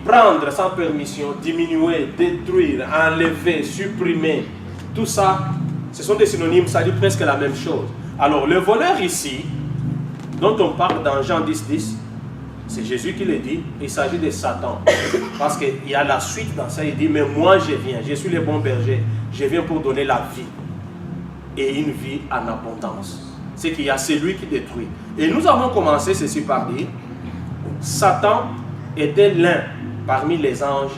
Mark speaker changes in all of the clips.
Speaker 1: Prendre sans permission, diminuer, détruire, enlever, supprimer, tout ça, ce sont des synonymes, ça dit presque la même chose. Alors le voleur ici, dont on parle dans Jean 10, c'est Jésus qui le dit, il s'agit de Satan. Parce qu'il y a la suite dans ça, il dit, mais moi je viens, je suis le bon berger, je viens pour donner la vie. Et une vie en abondance. C'est qu'il y a celui qui détruit. Et nous avons commencé ceci par dire, Satan était l'un parmi les anges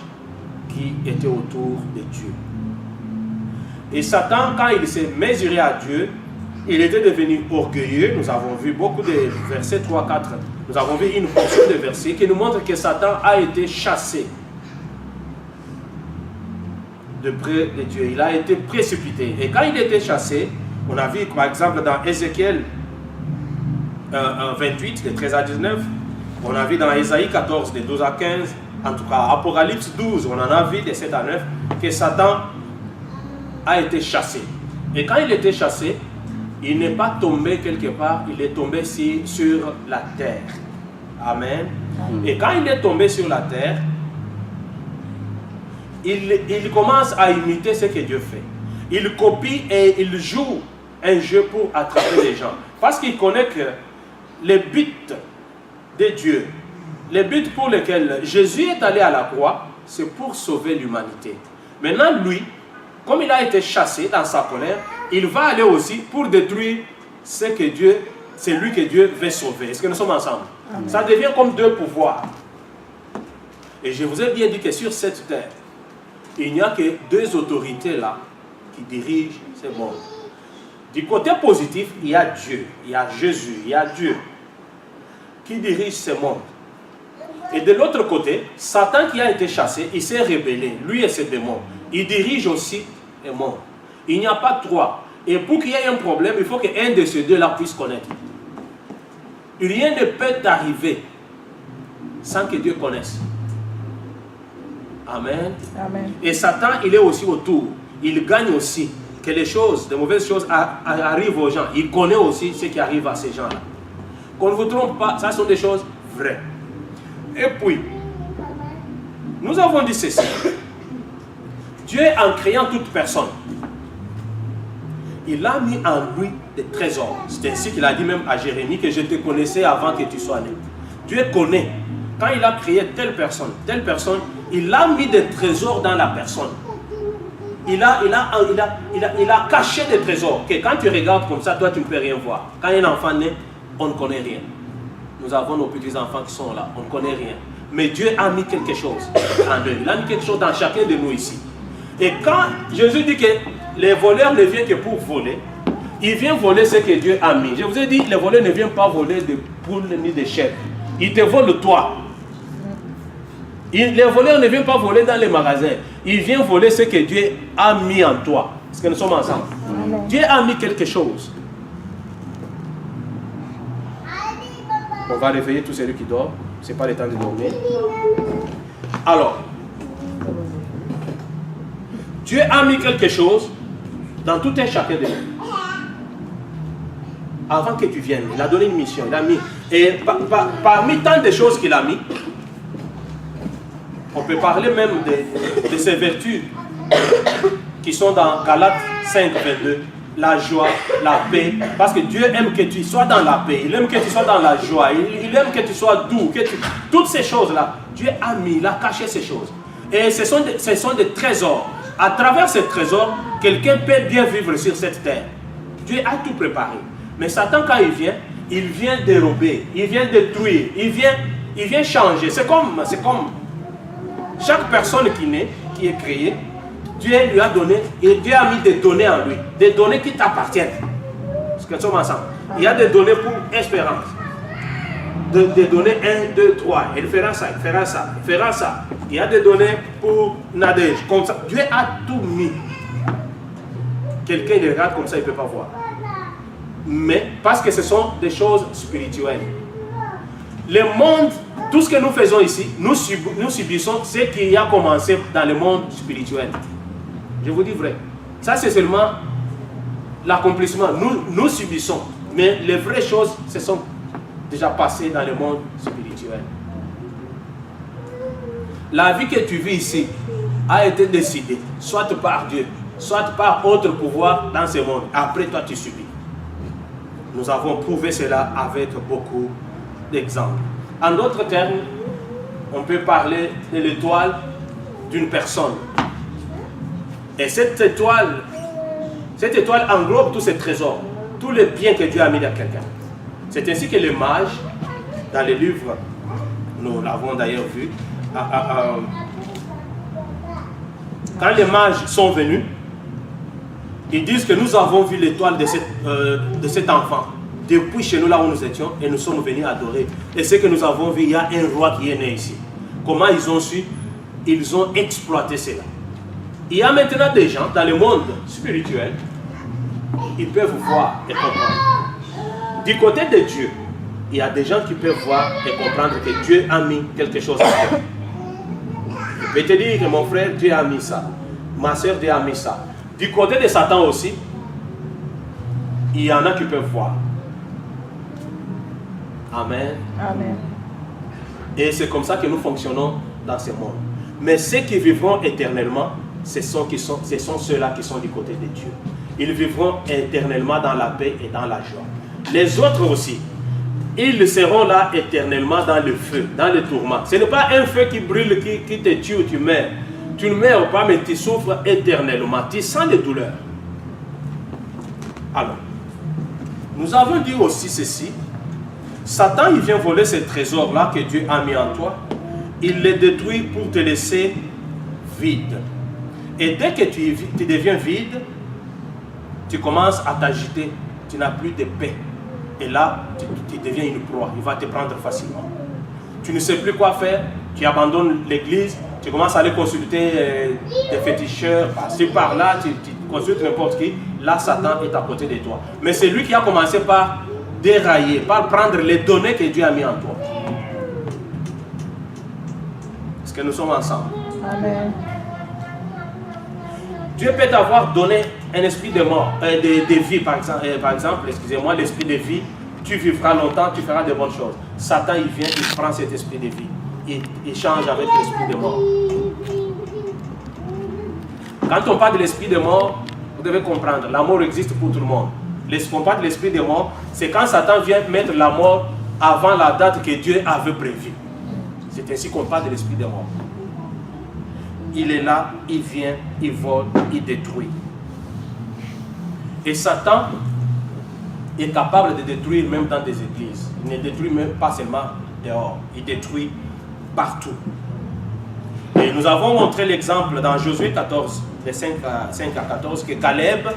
Speaker 1: qui étaient autour de Dieu. Et Satan, quand il s'est mesuré à Dieu, il était devenu orgueilleux. Nous avons vu beaucoup de versets 3-4. Nous avons vu une portion de versets qui nous montre que Satan a été chassé de près de Dieu. Il a été précipité. Et quand il était chassé, on a vu par exemple dans Ézéchiel 28, de 13 à 19, on a vu dans Ésaïe 14, de 12 à 15, en tout cas Apocalypse 12, on en a vu de 7 à 9, que Satan a été chassé. Et quand il était chassé, il n'est pas tombé quelque part, il est tombé sur la terre. Amen. Et quand il est tombé sur la terre, il commence à imiter ce que Dieu fait. Il copie et il joue un jeu pour attraper les gens. Parce qu'il connaît que les buts de Dieu, les buts pour lesquels Jésus est allé à la croix, c'est pour sauver l'humanité. Maintenant, lui, comme il a été chassé dans sa colère, il va aller aussi pour détruire celui que Dieu veut sauver. Est-ce que nous sommes ensemble? Amen. Ça devient comme deux pouvoirs. Et je vous ai bien dit que sur cette terre, il n'y a que deux autorités là qui dirigent ce monde. Du côté positif, il y a Dieu, il y a Jésus, il y a Dieu qui dirige ce monde. Et de l'autre côté, Satan qui a été chassé, il s'est rébellé, lui et ses démons. Il dirige aussi le monde. Il n'y a pas trois. Et pour qu'il y ait un problème, il faut qu'un de ces deux-là puisse connaître. Rien ne peut arriver sans que Dieu connaisse. Amen. Amen. Et Satan, il est aussi autour. Il gagne aussi que les choses, de mauvaises choses arrivent aux gens. Il connaît aussi ce qui arrive à ces gens-là. Qu'on ne vous trompe pas, ça sont des choses vraies. Et puis, nous avons dit ceci. Dieu, en créant toute personne, il a mis en lui des trésors. C'est ainsi qu'il a dit même à Jérémie que je te connaissais avant que tu sois né. Dieu connaît. Quand il a créé telle personne, il a mis des trésors dans la personne. Il a caché des trésors. Que quand tu regardes comme ça, toi tu ne peux rien voir. Quand un enfant naît, on ne connaît rien. Nous avons nos petits-enfants qui sont là, on ne connaît rien. Mais Dieu a mis quelque chose en eux. Il a mis quelque chose dans chacun de nous ici. Et quand Jésus dit que les voleurs ne viennent que pour voler, il vient voler ce que Dieu a mis. Je vous ai dit, les voleurs ne viennent pas voler de poules ni de chèvres. Ils te volent toi. Les voleurs ne viennent pas voler dans les magasins. Ils viennent voler ce que Dieu a mis en toi. Est-ce que nous sommes ensemble? Amen. Dieu a mis quelque chose. On va réveiller tous ceux qui dorment. Ce n'est pas le temps de dormir. Alors, Dieu a mis quelque chose dans tout un chacun de nous. Avant que tu viennes, il a donné une mission. Il a mis. Et parmi tant de choses qu'il a mis, on peut parler même de ses vertus qui sont dans Galates 5, 22. La joie, la paix. Parce que Dieu aime que tu sois dans la paix. Il aime que tu sois dans la joie. Il aime que tu sois doux. Toutes ces choses-là, Dieu a mis, il a caché ces choses. Et ce sont des trésors. À travers ces trésors, quelqu'un peut bien vivre sur cette terre. Dieu a tout préparé. Mais Satan, quand il vient dérober, il vient détruire, il vient changer. C'est comme chaque personne qui naît, qui est créée, Dieu lui a donné, et Dieu a mis des données en lui, des données qui t'appartiennent. Parce que nous sommes ensemble. Il y a des données pour espérance. Des données 1, 2, 3. Il fera ça, il fera ça, il fera ça. Il y a des données pour Nadège, comme ça. Dieu a tout mis. Quelqu'un le regarde comme ça, il ne peut pas voir. Mais parce que ce sont des choses spirituelles. Le monde, tout ce que nous faisons ici, nous subissons ce qui a commencé dans le monde spirituel. Je vous dis vrai. Ça, c'est seulement l'accomplissement. Nous subissons. Mais les vraies choses se sont déjà passées dans le monde spirituel. La vie que tu vis ici a été décidée, soit par Dieu, soit par autre pouvoir dans ce monde. Après, toi, tu subis. Nous avons prouvé cela avec beaucoup d'exemples. En d'autres termes, on peut parler de l'étoile d'une personne. Et cette étoile englobe tous ces trésors, tous les biens que Dieu a mis dans quelqu'un. C'est ainsi que les mages, dans les livres, nous l'avons d'ailleurs vu, quand les mages sont venus, ils disent que nous avons vu l'étoile de cet enfant depuis chez nous là où nous étions et nous sommes venus adorer. Et ce que nous avons vu, il y a un roi qui est né ici. Comment ils ont su? Ils ont exploité cela. Il y a maintenant des gens dans le monde spirituel, ils peuvent voir et comprendre. Du côté de Dieu, il y a des gens qui peuvent voir et comprendre que Dieu a mis quelque chose à faire. Je peux te dire que mon frère, Dieu a mis ça. Ma soeur, Dieu a mis ça. Du côté de Satan aussi, il y en a qui peuvent voir. Amen.
Speaker 2: Amen.
Speaker 1: Et c'est comme ça que nous fonctionnons dans ce monde. Mais ceux qui vivront éternellement, ce sont ceux-là qui sont du côté de Dieu. Ils vivront éternellement dans la paix et dans la joie. Les autres aussi, ils seront là éternellement dans le feu, dans le tourment. Ce n'est pas un feu qui brûle, qui te tue ou tu meurs. Tu ne meurs pas, mais tu souffres éternellement. Tu sens les douleurs. Alors, nous avons dit aussi ceci. Satan, il vient voler ces trésors-là que Dieu a mis en toi. Il les détruit pour te laisser vide. Et dès que tu deviens vide, tu commences à t'agiter. Tu n'as plus de paix. Et là, tu deviens une proie. Il va te prendre facilement. Tu ne sais plus quoi faire. Tu abandonnes l'église. Tu commences à aller consulter des féticheurs. Par-ci, par-là. Tu consultes n'importe qui. Là, Satan est à côté de toi. Mais c'est lui qui a commencé par dérailler, par prendre les données que Dieu a mis en toi. Est-ce que nous sommes ensemble?
Speaker 2: Amen.
Speaker 1: Dieu peut t'avoir donné un esprit de mort, de vie par exemple, excusez-moi, l'esprit de vie, tu vivras longtemps, tu feras de bonnes choses. Satan, il vient, il prend cet esprit de vie, il change avec l'esprit de mort. Quand on parle de l'esprit de mort, vous devez comprendre, la mort existe pour tout le monde. On parle de l'esprit de mort, c'est quand Satan vient mettre la mort avant la date que Dieu avait prévue. C'est ainsi qu'on parle de l'esprit de mort. Il est là, il vient, il vole, il détruit. Et Satan est capable de détruire même dans des églises. Il ne détruit même pas seulement dehors, il détruit partout. Et nous avons montré l'exemple dans Josué 14, de 5 à 14, que Caleb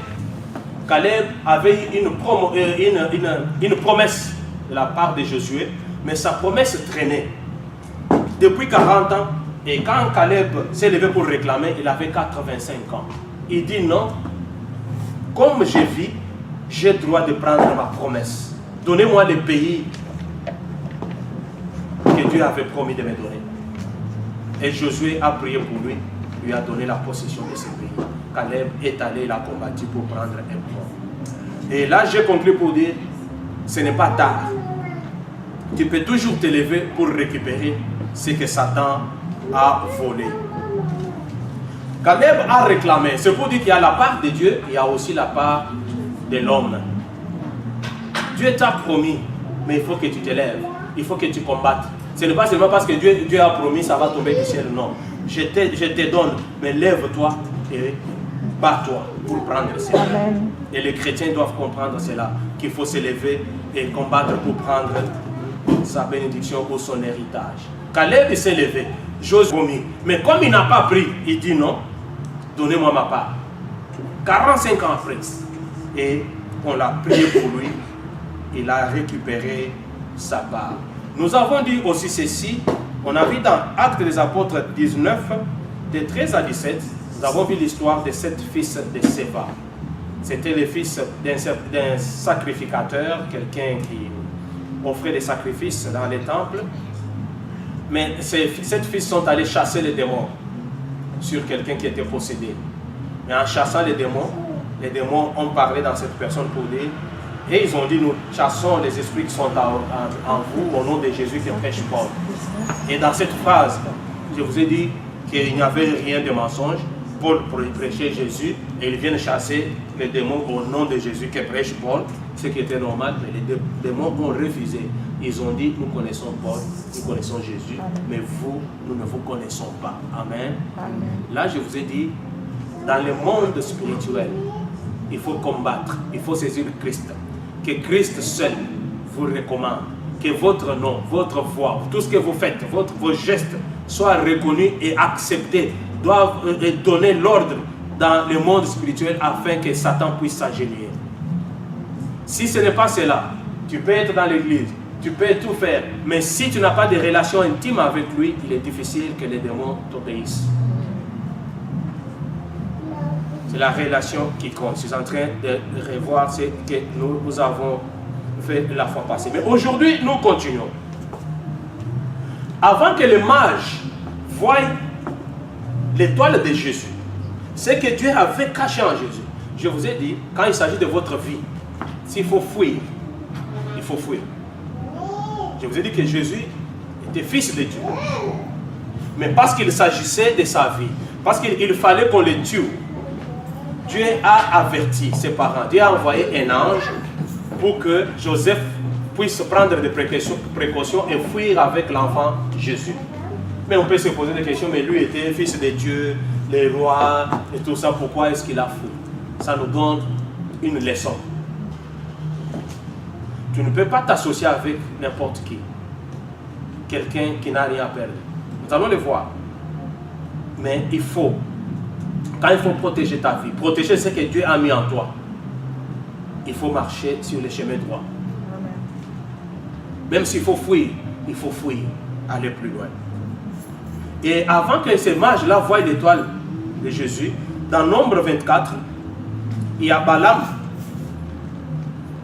Speaker 1: avait une promesse de la part de Josué, mais sa promesse traînait depuis 40 ans. Et quand Caleb s'est levé pour réclamer, il avait 85 ans. Il dit non, comme je vis, j'ai le droit de prendre ma promesse. Donnez-moi le pays que Dieu avait promis de me donner. Et Josué a prié pour lui, lui a donné la possession de ce pays. Caleb est allé, il a combattu pour prendre un point. Et là, j'ai conclu pour dire, ce n'est pas tard. Tu peux toujours te lever pour récupérer ce que Satan a volé. Caleb a réclamé. C'est pour dire qu'il y a la part de Dieu, il y a aussi la part de l'homme. Dieu t'a promis, mais il faut que tu te lèves. Il faut que tu combattes. Ce n'est pas seulement parce que Dieu a promis, ça va tomber du ciel. Non. Je te donne, mais lève-toi et bats-toi pour prendre cela. Et les chrétiens doivent comprendre cela, qu'il faut se lever et combattre pour prendre sa bénédiction ou son héritage. Caleb s'est levé. Josué promis. Mais comme il n'a pas pris, il dit non, donnez-moi ma part. 45 ans après, et on l'a prié pour lui, il a récupéré sa part. Nous avons dit aussi ceci, on a vu dans Actes des Apôtres 19, de 13 à 17, nous avons vu l'histoire de 7 fils de Séba. C'était les fils d'un sacrificateur, quelqu'un qui offrait des sacrifices dans les temples. Mais ces 7 fils sont allés chasser les démons sur quelqu'un qui était possédé. Mais en chassant les démons ont parlé dans cette personne pour dire, et ils ont dit, nous chassons les esprits qui sont en vous au nom de Jésus qui prêche Paul. Et dans cette phrase, je vous ai dit qu'il n'y avait rien de mensonge. Paul prêchait Jésus et ils viennent chasser les démons au nom de Jésus que prêche Paul, ce qui était normal, mais les démons ont refusé. Ils ont dit, nous connaissons Paul, nous connaissons Jésus, mais vous, nous ne vous connaissons pas. Amen.
Speaker 2: Amen.
Speaker 1: Là, je vous ai dit, dans le monde spirituel, il faut combattre, il faut saisir Christ. Que Christ seul vous recommande, que votre nom, votre voix, tout ce que vous faites, vos gestes soient reconnus et acceptés, doivent donner l'ordre dans le monde spirituel afin que Satan puisse s'agenouiller. Si ce n'est pas cela, tu peux être dans l'église, tu peux tout faire, mais si tu n'as pas de relation intime avec lui, il est difficile que les démons t'obéissent. C'est la relation qui compte. Je suis en train de revoir ce que nous avons fait la fois passée. Mais aujourd'hui, nous continuons. Avant que les mages voient l'étoile de Jésus, ce que Dieu avait caché en Jésus. Je vous ai dit, quand il s'agit de votre vie, s'il faut fuir, il faut fuir. Je vous ai dit que Jésus était fils de Dieu. Mais parce qu'il s'agissait de sa vie, parce qu'il fallait qu'on le tue, Dieu a averti ses parents. Dieu a envoyé un ange pour que Joseph puisse prendre des précautions et fuir avec l'enfant Jésus. Mais on peut se poser des questions, mais lui était fils de Dieu, les rois et tout ça, pourquoi est-ce qu'il a fui? Ça nous donne une leçon. Tu ne peux pas t'associer avec n'importe qui. Quelqu'un qui n'a rien à perdre. Nous allons le voir. Mais il faut, quand il faut protéger ta vie, protéger ce que Dieu a mis en toi, il faut marcher sur les chemins droits. Même s'il faut fuir, il faut fuir, aller plus loin. Et avant que ces mages-là voient l'étoile de Jésus, dans Nombre 24, il y a Balaam.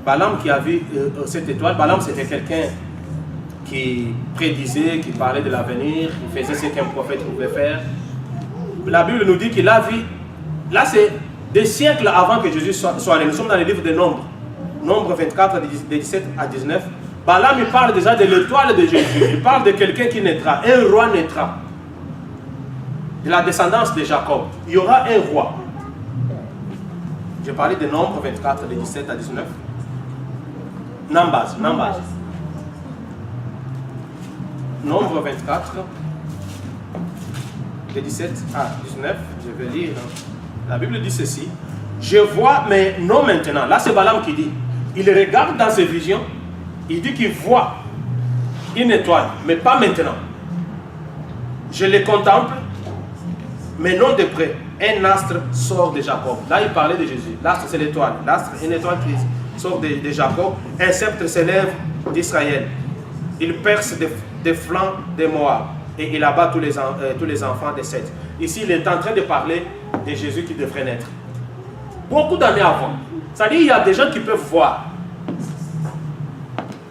Speaker 1: Balaam qui a vu cette étoile. Balaam, c'était quelqu'un qui prédisait, qui parlait de l'avenir, qui faisait ce qu'un prophète pouvait faire. La Bible nous dit qu'il a vu, là c'est des siècles avant que Jésus soit né. Nous sommes dans le livre de Nombre. Nombre 24, de 17 à 19. Balaam, il parle déjà de l'étoile de Jésus. Il parle de quelqu'un qui naîtra. Un roi naîtra. De la descendance de Jacob. Il y aura un roi. J'ai parlé de Nombre 24, de 17 à 19. Numbers. Nombre 24, de 17 à 19. Je vais lire. La Bible dit ceci. Je vois, mais non maintenant. Là, c'est Balaam qui dit. Il regarde dans ses visions. Il dit qu'il voit une étoile, mais pas maintenant. Je les contemple, mais non de près. Un astre sort de Jacob. Là, il parlait de Jésus. L'astre, c'est l'étoile. L'astre, une étoile qui sort de Jacob. Un sceptre s'élève d'Israël. Il perce des flancs de Moab. Et il abat tous les enfants de Seth. Ici, il est en train de parler de Jésus qui devrait naître. Beaucoup d'années avant. C'est-à-dire, il y a des gens qui peuvent voir.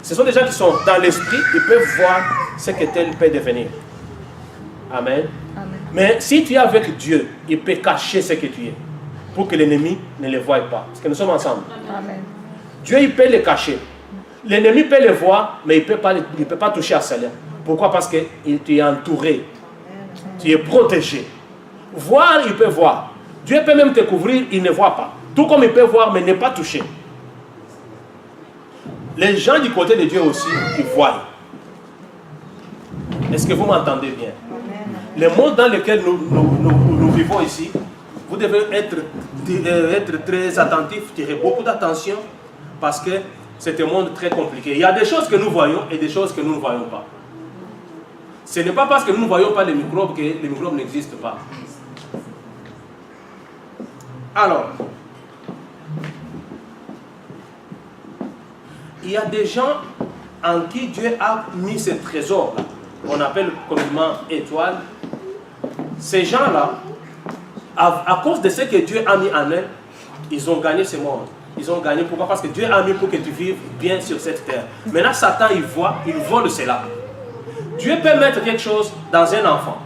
Speaker 1: Ce sont des gens qui sont dans l'esprit, ils peuvent voir ce que tel peut devenir. Amen.
Speaker 2: Amen.
Speaker 1: Mais si tu es avec Dieu, il peut cacher ce que tu es, pour que l'ennemi ne le voie pas. Parce que nous sommes ensemble.
Speaker 2: Amen.
Speaker 1: Dieu, il peut le cacher. L'ennemi peut le voir, mais il ne peut pas toucher à cela. Pourquoi? Parce que tu es entouré. Tu es protégé. Voir, il peut voir. Dieu peut même te couvrir, il ne voit pas. Tout comme il peut voir, mais ne pas toucher. Les gens du côté de Dieu aussi, ils voient. Est-ce que vous m'entendez bien? Le monde dans lequel nous vivons ici, vous devez être très attentif, tirer beaucoup d'attention, parce que c'est un monde très compliqué. Il y a des choses que nous voyons et des choses que nous ne voyons pas. Ce n'est pas parce que nous ne voyons pas les microbes que les microbes n'existent pas. Alors, il y a des gens en qui Dieu a mis ce trésor-là, qu'on appelle communément étoile. Ces gens-là, à cause de ce que Dieu a mis en eux, ils ont gagné ce monde. Ils ont gagné. Pourquoi? Parce que Dieu a mis pour que tu vives bien sur cette terre. Maintenant, Satan, il voit, il vole cela. Dieu peut mettre quelque chose dans un enfant.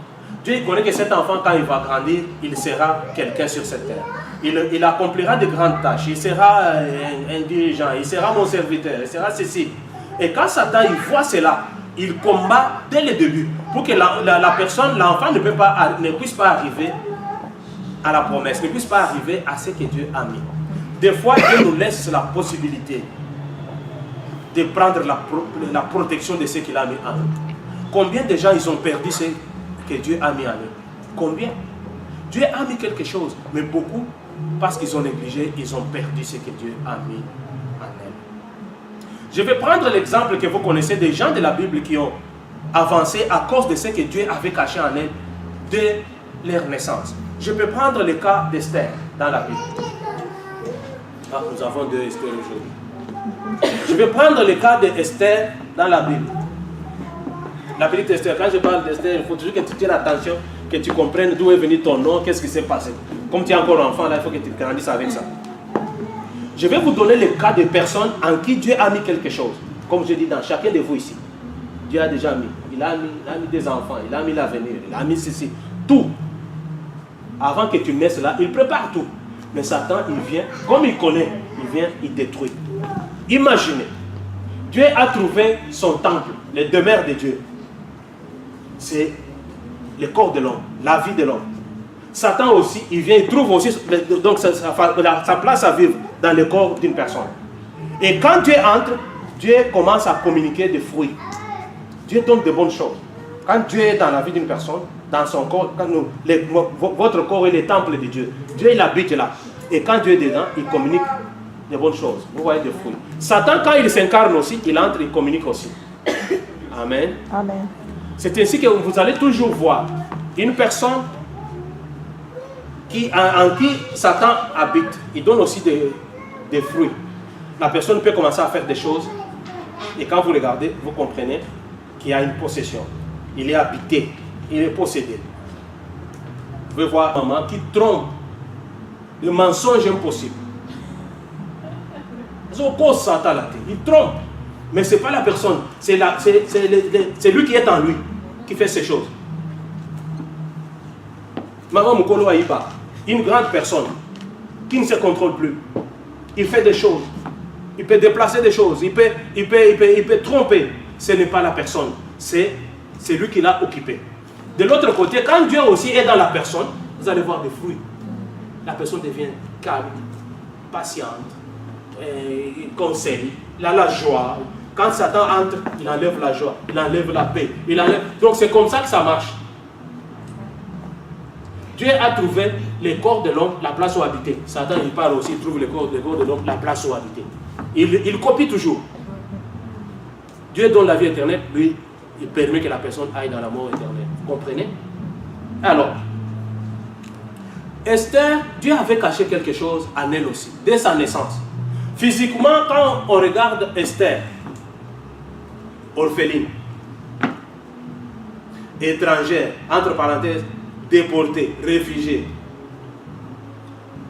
Speaker 1: Dieu il connaît que cet enfant, quand il va grandir, il sera quelqu'un sur cette terre. Il accomplira de grandes tâches. Il sera un dirigeant. Il sera mon serviteur. Il sera ceci. Et quand Satan il voit cela, il combat dès le début pour que la personne, l'enfant ne puisse pas arriver à la promesse, ne puisse pas arriver à ce que Dieu a mis. Des fois, Dieu nous laisse la possibilité de prendre la protection de ce qu'il a mis en eux. Combien de gens ils ont perdu ce que Dieu a mis en eux? Combien? Dieu a mis quelque chose, mais beaucoup, parce qu'ils ont négligé, ils ont perdu ce que Dieu a mis en eux. Je vais prendre l'exemple que vous connaissez des gens de la Bible qui ont avancé à cause de ce que Dieu avait caché en eux dès leur naissance. Je peux prendre le cas d'Esther dans la Bible. Ah, nous avons deux Esther aujourd'hui. Je vais prendre le cas d'Esther dans la Bible. La petite Esther, quand je parle d'Esther, il faut toujours que tu tiennes attention, que tu comprennes d'où est venu ton nom, qu'est-ce qui s'est passé. Comme tu es encore enfant, là, il faut que tu grandisses avec ça. Je vais vous donner le cas de personnes en qui Dieu a mis quelque chose. Comme je dis dans chacun de vous ici. Dieu a déjà mis. Il a mis des enfants, il a mis l'avenir, il a mis ceci. Tout. Avant que tu naisses là, il prépare tout. Mais Satan, il vient, comme il connaît, il vient, il détruit. Imaginez, Dieu a trouvé son temple, les demeures de Dieu. C'est le corps de l'homme, la vie de l'homme. Satan aussi, il vient, il trouve aussi donc sa place à vivre dans le corps d'une personne. Et quand Dieu entre, Dieu commence à communiquer des fruits. Dieu donne de bonnes choses. Quand Dieu est dans la vie d'une personne, dans son corps, votre corps est le temple de Dieu. Dieu, il habite là. Et quand Dieu est dedans, il communique de bonnes choses. Vous voyez des fruits. Satan, quand il s'incarne aussi, il entre, il communique aussi. Amen.
Speaker 2: Amen.
Speaker 1: C'est ainsi que vous allez toujours voir une personne en qui Satan habite. Il donne aussi des fruits. La personne peut commencer à faire des choses. Et quand vous regardez, vous comprenez qu'il y a une possession. Il est habité. Il est possédé. Vous pouvez voir un maman qui trompe. Le mensonge impossible. Il trompe. Mais ce n'est pas la personne. C'est lui qui est en lui qui fait ces choses. Maman Mukolo Aïba, une grande personne qui ne se contrôle plus. Il fait des choses. Il peut déplacer des choses. Il peut tromper. Ce n'est pas la personne. C'est lui qui l'a occupé. De l'autre côté, quand Dieu aussi est dans la personne, vous allez voir des fruits. La personne devient calme, patiente, il conseille, il a la joie. Quand Satan entre, il enlève la joie, il enlève la paix. Donc c'est comme ça que ça marche. Dieu a trouvé le corps de l'homme, la place où habiter. Satan, il parle aussi, il trouve le corps de l'homme, la place où habiter. Il copie toujours. Dieu donne la vie éternelle, lui, il permet que la personne aille dans la mort éternelle. Vous comprenez? Alors, Esther, Dieu avait caché quelque chose en elle aussi, dès sa naissance. Physiquement, quand on regarde Esther, orpheline, étrangère, entre parenthèses, déportée, réfugiée,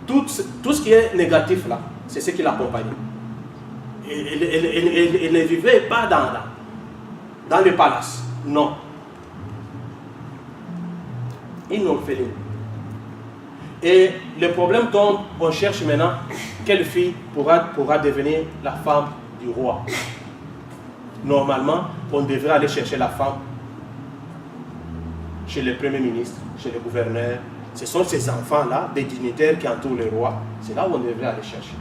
Speaker 1: tout ce qui est négatif là, c'est ce qui l'accompagnait. Elle ne vivait pas dans le palace, non. Une orpheline. Et le problème tombe, on cherche maintenant quelle fille pourra devenir la femme du roi. Normalement, on devrait aller chercher la femme chez le premier ministre, chez le gouverneur. Ce sont ces enfants-là, des dignitaires qui entourent le roi. C'est là où on devrait aller chercher.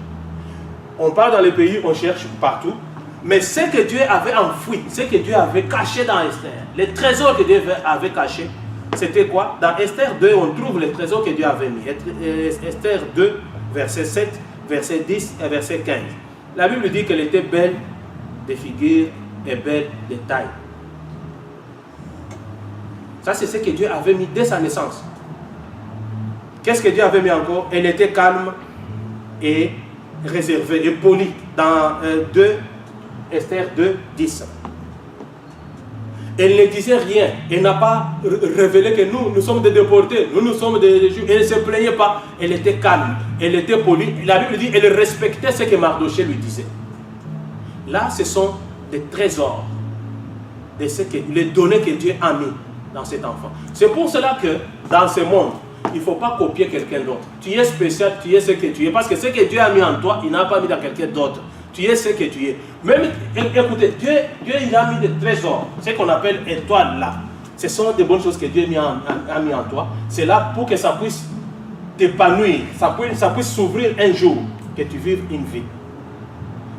Speaker 1: On part dans les pays, on cherche partout. Mais ce que Dieu avait enfoui, ce que Dieu avait caché dans Esther, les trésors que Dieu avait cachés, c'était quoi? Dans Esther 2, on trouve les trésors que Dieu avait mis. Esther 2, verset 7, verset 10 et verset 15. La Bible dit qu'elle était belle de figure et belle de taille. Ça, c'est ce que Dieu avait mis dès sa naissance. Qu'est-ce que Dieu avait mis encore? Elle était calme et réservée et polie. Dans Esther 2, 10. Elle ne disait rien. Elle n'a pas révélé que nous sommes des déportés. Nous sommes des Juifs. Elle ne se plaignait pas. Elle était calme. Elle était polie. La Bible dit qu'elle respectait ce que Mardochée lui disait. Là, ce sont des trésors. Les données que Dieu a mis dans cet enfant. C'est pour cela que dans ce monde, il ne faut pas copier quelqu'un d'autre. Tu es spécial, tu es ce que tu es. Parce que ce que Dieu a mis en toi, il n'a pas mis dans quelqu'un d'autre. Tu es ce que tu es. Même, écoutez, Dieu il a mis des trésors, ce qu'on appelle étoiles là. Ce sont des bonnes choses que Dieu a mis en toi. C'est là pour que ça puisse t'épanouir, ça puisse s'ouvrir un jour, que tu vives une vie.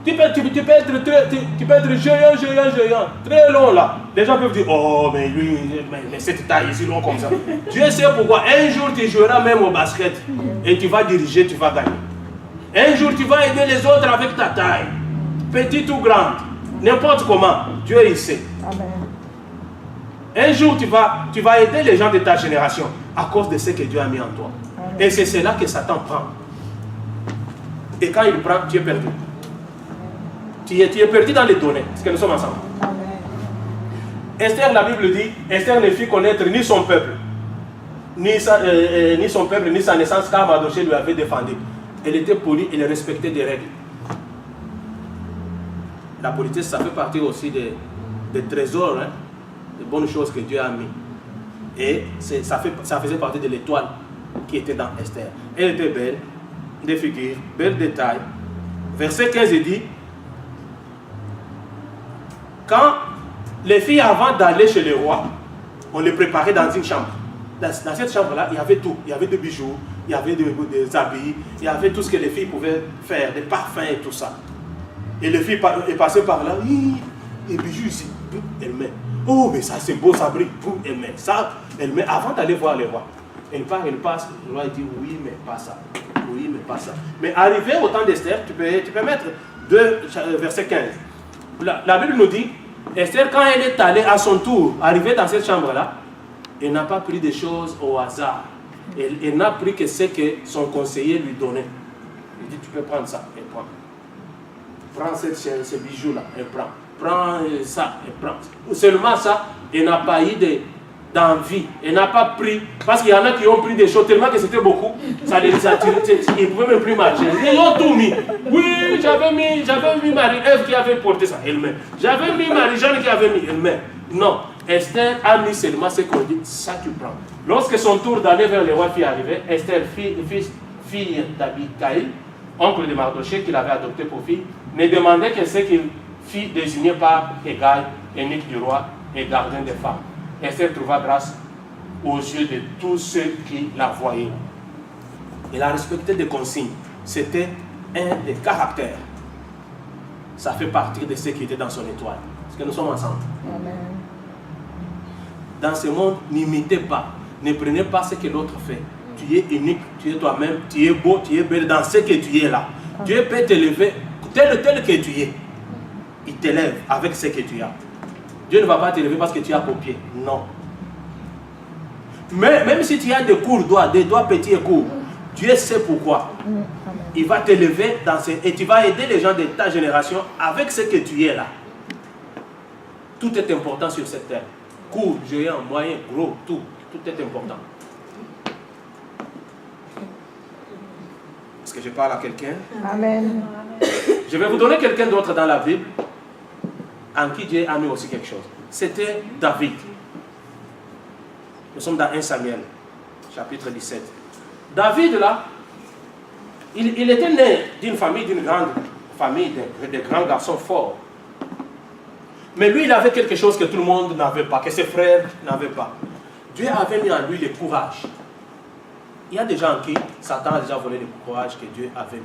Speaker 1: Tu peux être géant, très long là. Les gens peuvent dire, oh mais lui, mais cette taille est si long comme ça. Dieu sait pourquoi. Un jour tu joueras même au basket et tu vas diriger, tu vas gagner. Un jour tu vas aider les autres avec ta taille, petite ou grande, n'importe comment. Dieu il sait. Amen. Un jour tu vas aider les gens de ta génération à cause de ce que Dieu a mis en toi. Amen. Et c'est cela que Satan prend. Et quand il prend, tu es perdu. Tu es perdu dans les données, parce que nous sommes ensemble. Amen. Esther, la Bible dit, Esther ne fit connaître ni son peuple, ni sa naissance, car Mardochée lui avait défendu. Elle était polie, elle respectait des règles. La politesse, ça fait partie aussi des trésors, hein, des bonnes choses que Dieu a mis. Et ça faisait partie de l'étoile qui était dans Esther. Elle était belle, des figures, belle de taille. Verset 15 dit, quand les filles, avant d'aller chez le roi, on les préparait dans une chambre. Dans cette chambre-là, il y avait tout. Il y avait des bijoux, il y avait des habits, il y avait tout ce que les filles pouvaient faire, des parfums et tout ça. Et les filles passaient par là, les bijoux ici, elle met. Oh, mais ça c'est beau, ça brille, elle met. Ça, elle met avant d'aller voir le roi. Elle part, elle passe, le roi dit oui, mais pas ça. Oui, mais pas ça. Mais arrivé au temps d'Esther, tu peux mettre verset 15. La Bible nous dit, Esther, quand elle est allée à son tour, arrivée dans cette chambre-là, elle n'a pas pris des choses au hasard. Elle n'a pris que ce que son conseiller lui donnait. Il dit, tu peux prendre ça, elle prend. Prends ces bijoux-là, elle prend. Prends ça, elle prend. Seulement ça, elle n'a pas eu d'envie. Elle n'a pas pris, parce qu'il y en a qui ont pris des choses tellement que c'était beaucoup, ça les a tirés, ils ne pouvaient même plus marcher. Ils ont tout mis. Oui, j'avais mis Marie-Ève qui avait porté ça, elle met. J'avais mis Marie-Jeanne qui avait mis, elle met. Non, Esther a mis seulement ce qu'on dit, ça tu prends. Lorsque son tour d'aller vers le roi fut arrivé, Esther, fille d'Abicaïl, oncle de Mardochée qu'il avait adopté pour fille, ne demandait que ce qu'il fit désigné par Hégai, eunuque du roi et gardien des femmes. Esther trouva grâce aux yeux de tous ceux qui la voyaient. Elle a respecté des consignes. C'était un des caractères. Ça fait partie de ce qui était dans son étoile. Parce que nous sommes ensemble. Amen. Dans ce monde, n'imitez pas. Ne prenez pas ce que l'autre fait. Tu es unique, tu es toi-même, tu es beau, tu es belle dans ce que tu es là. Amen. Dieu peut t'élever tel que tu es. Il t'élève avec ce que tu as. Dieu ne va pas t'élever parce que tu as copié. Non. Mais même si tu as des courts doigts, des doigts petits et courts, Dieu sait pourquoi. Il va t'élever et tu vas aider les gens de ta génération avec ce que tu es là. Tout est important sur cette terre. Court, géant, moyen, gros, tout est important. Est-ce que je parle à quelqu'un? Amen. Je vais vous donner quelqu'un d'autre dans la Bible en qui Dieu a mis aussi quelque chose. C'était David. Nous sommes dans 1 Samuel, chapitre 17. David, là, il était né d'une famille, d'une grande famille, de grands garçons forts. Mais lui, il avait quelque chose que tout le monde n'avait pas, que ses frères n'avaient pas. Dieu avait mis en lui le courage. Il y a des gens en qui Satan a déjà volé le courage que Dieu avait mis.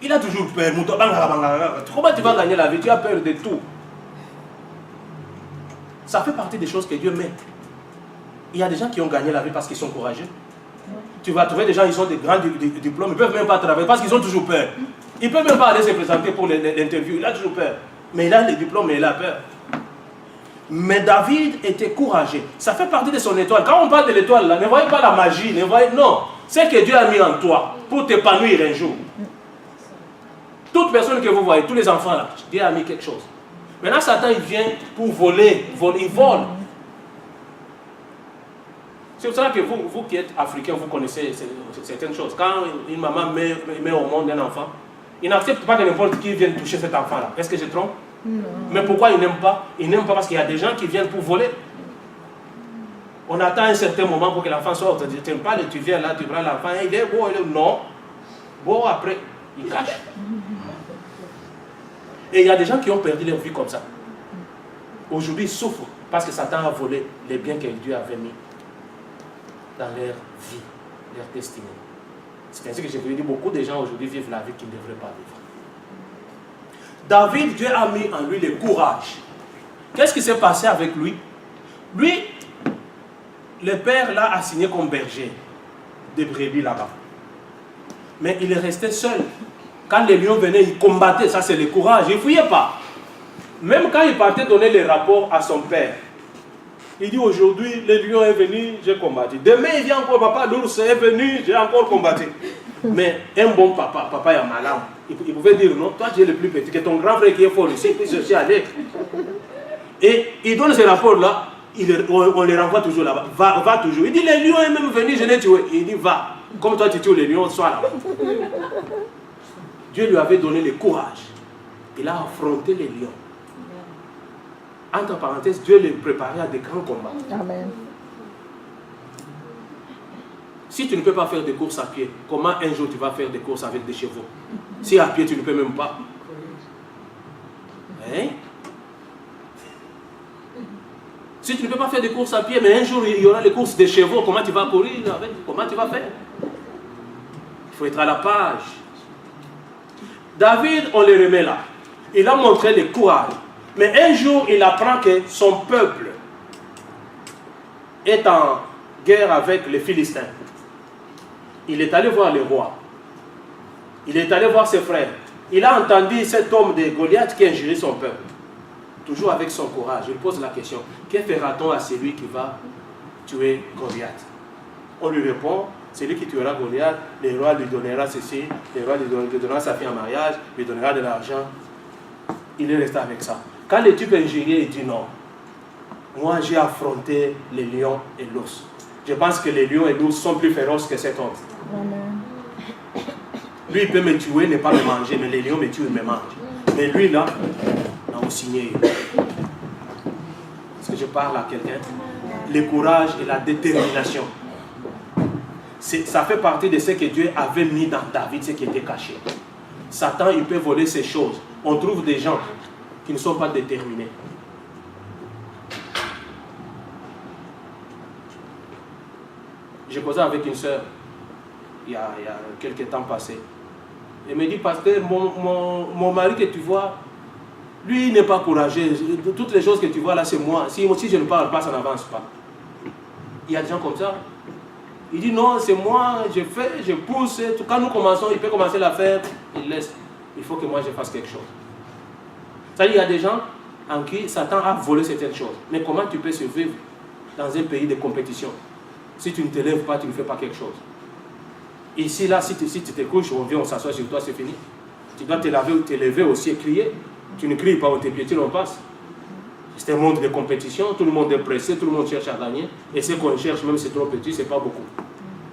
Speaker 1: Il a toujours peur. Comment tu vas gagner la vie? Tu as peur de tout. Ça fait partie des choses que Dieu met. Il y a des gens qui ont gagné la vie parce qu'ils sont courageux. Tu vas trouver des gens, ils ont des grands diplômes, ils ne peuvent même pas travailler parce qu'ils ont toujours peur. Ils ne peuvent même pas aller se présenter pour l'interview, il a toujours peur. Mais il a les diplômes et il a peur. Mais David était courageux. Ça fait partie de son étoile. Quand on parle de l'étoile, là, ne voyez pas la magie, non. C'est que Dieu a mis en toi pour t'épanouir un jour. Toute personne que vous voyez, tous les enfants là, Dieu a mis quelque chose. Maintenant, Satan, il vient pour voler, il vole. C'est pour ça que vous qui êtes africains, vous connaissez certaines choses. Quand une maman met au monde un enfant, il n'accepte pas que n'importe qui vienne toucher cet enfant-là. Est-ce que je trompe? Non. Mais pourquoi il n'aime pas? Il n'aime pas parce qu'il y a des gens qui viennent pour voler. On attend un certain moment pour que l'enfant sorte. Tu n'aimes pas, tu viens là, tu prends l'enfant, il est beau, non. Beau après, il cache. Et il y a des gens qui ont perdu leur vie comme ça. Aujourd'hui, ils souffrent parce que Satan a volé les biens que Dieu avait mis dans leur vie, leur destinée. C'est ainsi que je vous dis, beaucoup de gens aujourd'hui vivent la vie qu'ils ne devraient pas vivre. David, Dieu a mis en lui le courage. Qu'est-ce qui s'est passé avec lui? Lui, le père l'a assigné comme berger de brebis là-bas. Mais il est resté seul. Quand les lions venaient, il combattait. Ça, c'est le courage. Il ne fouillait pas. Même quand il partait donner les rapports à son père, il dit aujourd'hui, le lion est venu, j'ai combattu. Demain, il vient encore, papa, l'ours est venu, j'ai encore combattu. Mais un bon papa, papa est malade. Il pouvait dire non, toi tu es le plus petit, que ton grand frère qui est fort ici, puis je suis allé. Et il donne ces rapports-là, on les renvoie toujours là-bas. Va toujours. Il dit, les lions est même venu, je l'ai tué. Il dit, va. Comme toi tu tues les lions, sois là-bas. Dieu lui avait donné le courage. Il a affronté les lions. Entre parenthèses, Dieu les préparait à des grands combats.
Speaker 2: Amen.
Speaker 1: Si tu ne peux pas faire des courses à pied, comment un jour tu vas faire des courses avec des chevaux? Si à pied tu ne peux même pas. Hein? Si tu ne peux pas faire des courses à pied, mais un jour il y aura les courses des chevaux, comment tu vas courir avec? Comment tu vas faire? Il faut être à la page. David, on le remet là. Il a montré le courage. Mais un jour, il apprend que son peuple est en guerre avec les Philistins. Il est allé voir le roi. Il est allé voir ses frères. Il a entendu cet homme de Goliath qui injurie son peuple. Toujours avec son courage, il pose la question, que fera-t-on à celui qui va tuer Goliath? On lui répond, celui qui tuera Goliath, le roi lui donnera ceci, le roi lui donnera sa fille en mariage, lui donnera de l'argent. Il est resté avec ça. Quand le type injurié, il dit non. Moi, j'ai affronté les lions et l'ours. Je pense que les lions et l'ours sont plus féroces que cet homme.
Speaker 2: Amen.
Speaker 1: Lui, il peut me tuer, ne pas me manger, mais les lions me tuent et me mangent. Mais lui, là, on a signé. Est-ce que je parle à quelqu'un? Le courage et la détermination. Ça fait partie de ce que Dieu avait mis dans David, ce qui était caché. Satan, il peut voler ces choses. On trouve des gens qui ne sont pas déterminés. J'ai causé avec une soeur il y a quelques temps passé. Elle me dit, pasteur, mon mari que tu vois, lui, il n'est pas courageux. Toutes les choses que tu vois là, c'est moi. Si je ne parle pas, ça n'avance pas. Il y a des gens comme ça. Il dit, non, c'est moi, je fais, je pousse. Quand nous commençons, il peut commencer à faire, il laisse. Il faut que moi, je fasse quelque chose. C'est-à-dire, il y a des gens en qui Satan a volé certaines choses. Mais comment tu peux survivre dans un pays de compétition? Si tu ne te lèves pas, tu ne fais pas quelque chose. Ici, là, si tu te couches, on vient, on s'assoit sur toi, c'est fini. Tu dois te lever aussi et crier. Tu ne cries pas, on te piétine, on passe. C'est un monde de compétition, tout le monde est pressé, tout le monde cherche à gagner. Et ce qu'on cherche, même si c'est trop petit, c'est pas beaucoup.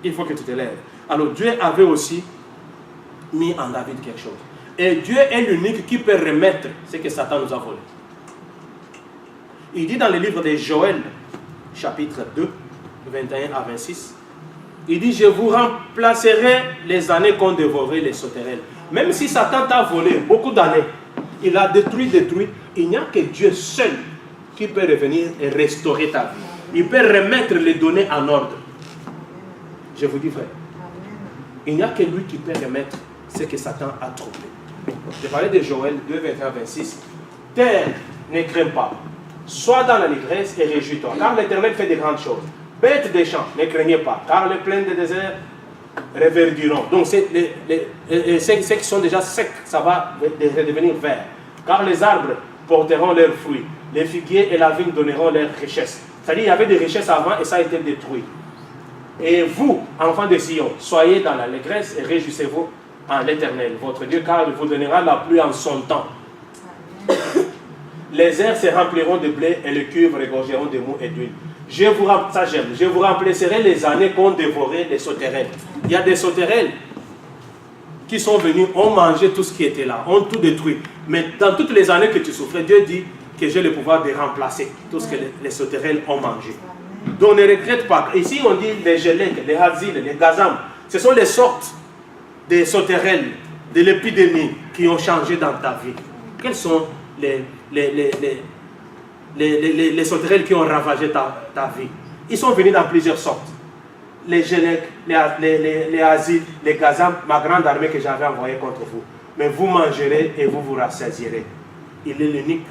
Speaker 1: Il faut que tu te lèves. Alors Dieu avait aussi mis en David quelque chose. Et Dieu est l'unique qui peut remettre ce que Satan nous a volé. Il dit dans le livre de Joël, chapitre 2, 21 à 26, il dit, je vous remplacerai les années qu'ont dévoré les sauterelles. Même si Satan t'a volé beaucoup d'années, il a détruit, il n'y a que Dieu seul qui peut revenir et restaurer ta vie. Il peut remettre les données en ordre. Je vous dis, frère, il n'y a que lui qui peut remettre ce que Satan a troublé. Je parlais de Joël 2, 21, 26. Terre, ne crains pas. Sois dans l'allégresse et réjouis-toi, car l'Éternel fait de grandes choses. Bêtes des champs, ne craignez pas, car les plaines des déserts reverdiront. Donc, ceux qui sont déjà secs, ça va redevenir vert. Car les arbres porteront leurs fruits. Les figuiers et la vigne donneront leurs richesses. C'est-à-dire, il y avait des richesses avant et ça a été détruit. Et vous, enfants de Sion, soyez dans l'allégresse et réjouissez-vous en l'Éternel, votre Dieu, car il vous donnera la pluie en son temps. Les airs se rempliront de blé et les cuves regorgeront de mou et d'huile. Je vous remplacerai les années qu'ont dévoré les sauterelles. Il y a des sauterelles qui sont venus, ont mangé tout ce qui était là, ont tout détruit. Mais dans toutes les années que tu souffrais, Dieu dit que j'ai le pouvoir de remplacer tout ce que les sauterelles ont mangé. Donc ne regrette pas. Ici on dit les gélèques, les haziles, les gazam. Ce sont les sortes des sauterelles, de l'épidémie qui ont changé dans ta vie. Quels sont les sauterelles qui ont ravagé ta vie? Ils sont venus dans plusieurs sortes. Les Génèques, les Asides, les Gazam, ma grande armée que j'avais envoyée contre vous. Mais vous mangerez et vous vous rassasierez. Il est l'unique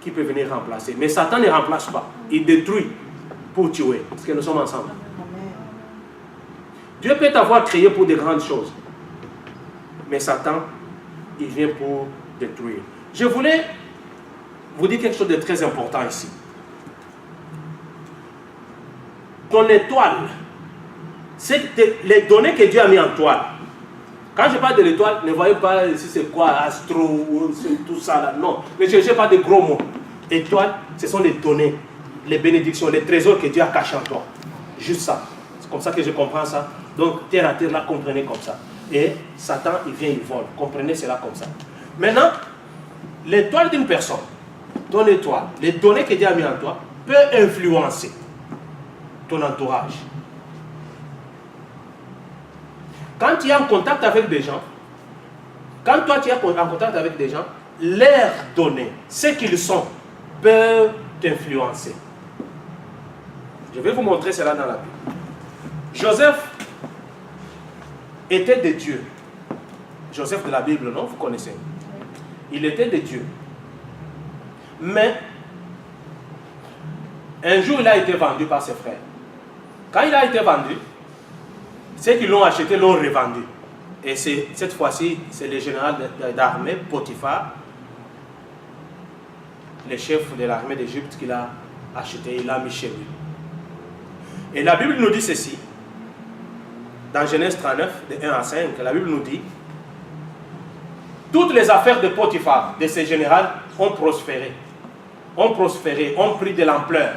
Speaker 1: qui peut venir remplacer. Mais Satan ne remplace pas. Il détruit pour tuer. Parce que nous sommes ensemble. Dieu peut t'avoir créé pour de grandes choses. Mais Satan, il vient pour détruire. Je voulais vous dire quelque chose de très important ici. Ton étoile, c'est les données que Dieu a mis en toi. Quand je parle de l'étoile, ne voyez pas si c'est quoi, astro, tout ça là. Non, ne cherchez pas de gros mots. Étoile, ce sont les données, les bénédictions, les trésors que Dieu a cachés en toi. Juste ça. C'est comme ça que je comprends ça. Donc, terre à terre, là, comprenez comme ça. Et Satan, il vient, il vole. Comprenez cela comme ça. Maintenant, l'étoile d'une personne, ton étoile, les données que Dieu a mis en toi, peut influencer ton entourage. Quand tu es en contact avec des gens, quand toi tu es en contact avec des gens, leurs données, ce qu'ils sont, peuvent t'influencer. Je vais vous montrer cela dans la Bible. Joseph était de Dieu. Joseph de la Bible, non? Vous connaissez. Il était de Dieu. Mais, un jour, il a été vendu par ses frères. Quand il a été vendu, ceux qui l'ont acheté l'ont revendu. Et cette fois-ci, c'est le général d'armée, Potiphar, le chef de l'armée d'Égypte, qui l'a acheté, il l'a mis chez lui. Et la Bible nous dit ceci, dans Genèse 39, de 1 à 5, la Bible nous dit, toutes les affaires de Potiphar, de ce général, ont prospéré, ont pris de l'ampleur.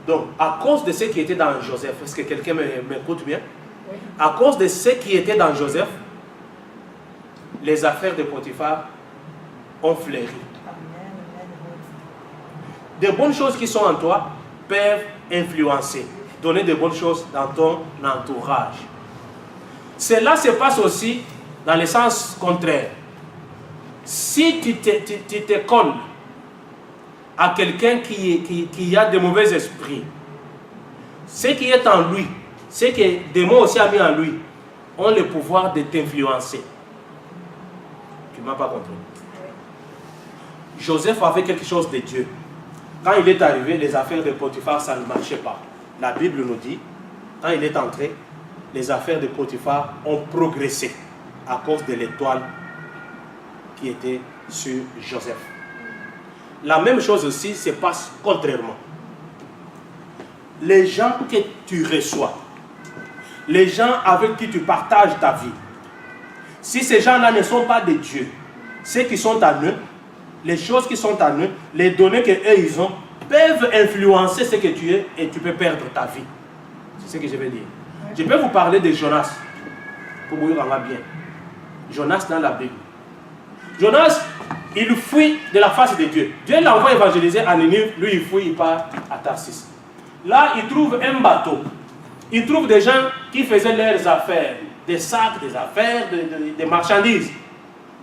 Speaker 1: Donc, à cause de ce qui était dans Joseph, est-ce que quelqu'un m'écoute bien? Oui. À cause de ce qui était dans Joseph, les affaires de Potiphar ont fleuri. Des bonnes choses qui sont en toi peuvent influencer, donner de bonnes choses dans ton entourage. Cela se passe aussi dans le sens contraire. Si tu te colles à quelqu'un qui a de mauvais esprits, ce qui est en lui, ce que démon aussi a mis en lui, ont le pouvoir de t'influencer. Tu ne m'as pas compris. Joseph avait quelque chose de Dieu. Quand il est arrivé, les affaires de Potiphar, ça ne marchait pas. La Bible nous dit, quand il est entré, les affaires de Potiphar ont progressé à cause de l'étoile qui était sur Joseph. La même chose aussi se passe contrairement. Les gens que tu reçois, les gens avec qui tu partages ta vie, si ces gens-là ne sont pas de Dieu, ceux qui sont en eux, les choses qui sont en eux, les données qu'eux ils ont, peuvent influencer ce que tu es et tu peux perdre ta vie. C'est ce que je veux dire. Je peux vous parler de Jonas, pour vous voir bien. Jonas dans la Bible. Jonas, il fuit de la face de Dieu. Dieu l'envoie évangéliser à Ninive, lui il fuit, il part à Tarsis. Là, il trouve un bateau. Il trouve des gens qui faisaient leurs affaires, des sacs, des affaires, des marchandises.